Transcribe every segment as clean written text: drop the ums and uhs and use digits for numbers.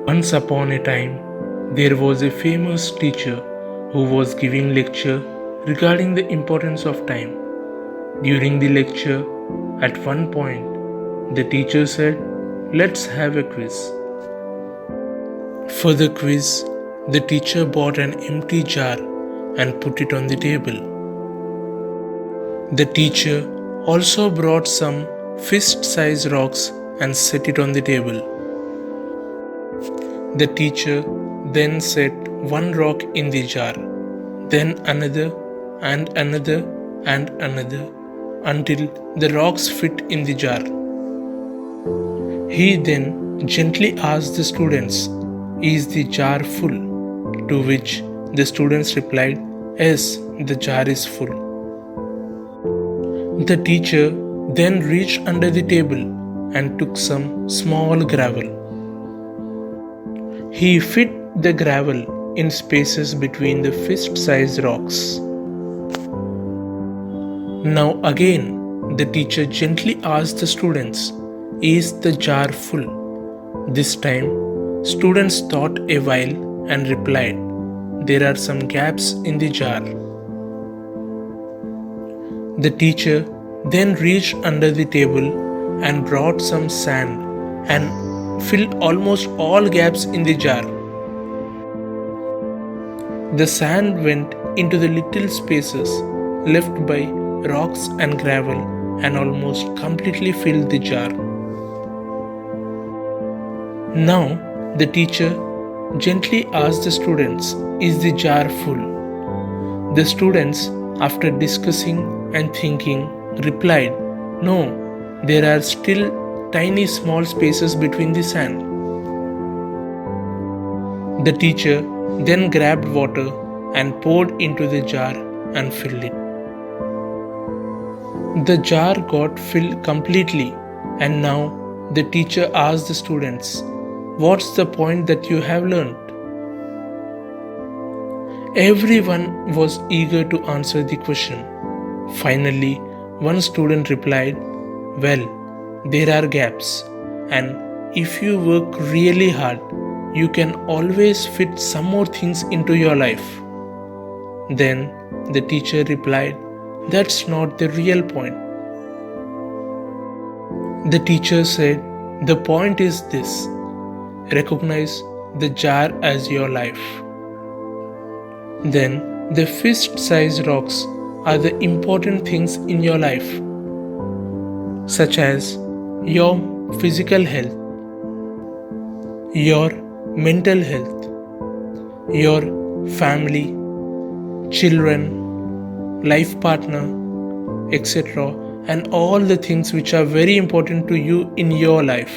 Once upon a time, there was a famous teacher who was giving lecture regarding the importance of time. During the lecture, at one point, the teacher said, "Let's have a quiz." For the quiz, the teacher bought an empty jar and put it on the table. The teacher also brought some fist-sized rocks and set it on the table. The teacher then set one rock in the jar, then another and another and another until the rocks fit in the jar. He then gently asked the students, "Is the jar full?" To which the students replied, "Yes, the jar is full." The teacher then reached under the table and took some small gravel. He fit the gravel in spaces between the fist-sized rocks. Now again, the teacher gently asked the students, "Is the jar full?" This time, students thought a while and replied, "There are some gaps in the jar." The teacher then reached under the table and brought some sand and filled almost all gaps in the jar. The sand went into the little spaces left by rocks and gravel and almost completely filled the jar. Now the teacher gently asked the students, "Is the jar full?" The students, after discussing and thinking, replied, "No, there are still tiny small spaces between the sand." The teacher then grabbed water and poured into the jar and filled it. The jar got filled completely, and now the teacher asked the students, "What's the point that you have learned?" Everyone was eager to answer the question. Finally, one student replied, "Well, there are gaps, and if you work really hard, you can always fit some more things into your life." Then the teacher replied, "That's not the real point." The teacher said, "The point is this: recognize the jar as your life." Then the fist-sized rocks are the important things in your life, such as your physical health, your mental health, your family, children, life partner, etc., and all the things which are very important to you in your life.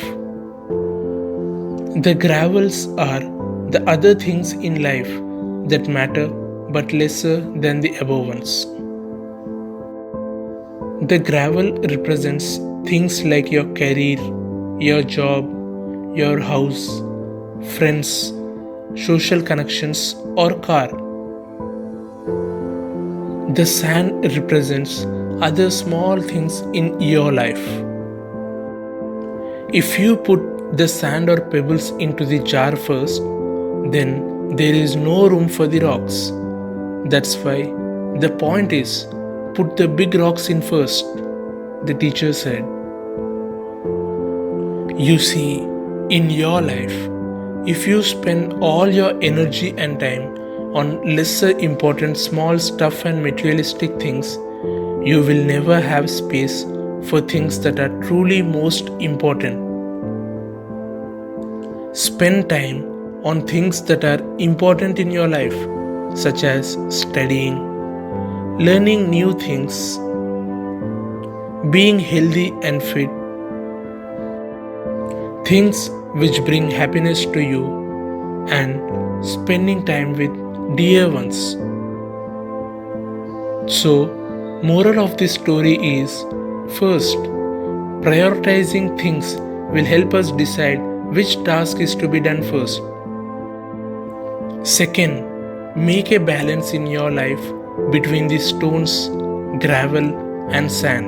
The gravels are the other things in life that matter but lesser than the above ones. The gravel represents things like your career, your job, your house, friends, social connections, or car. The sand represents other small things in your life. If you put the sand or pebbles into the jar first, then there is no room for the rocks. That's why the point is, put the big rocks in first, the teacher said. You see, in your life, if you spend all your energy and time on lesser important small stuff and materialistic things, you will never have space for things that are truly most important. Spend time on things that are important in your life, such as studying, learning new things, being healthy and fit, things which bring happiness to you, and spending time with dear ones. So, moral of this story is, first, prioritizing things will help us decide which task is to be done first. Second, make a balance in your life between the stones, gravel, and sand.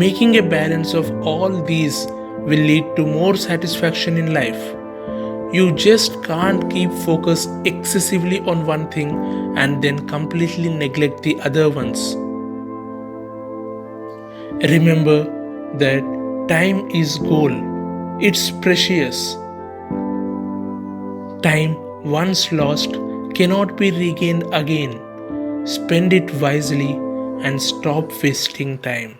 Making a balance of all these will lead to more satisfaction in life. You just can't keep focus excessively on one thing and then completely neglect the other ones. Remember that time is gold. It's precious. Time once lost cannot be regained again. Spend it wisely and stop wasting time.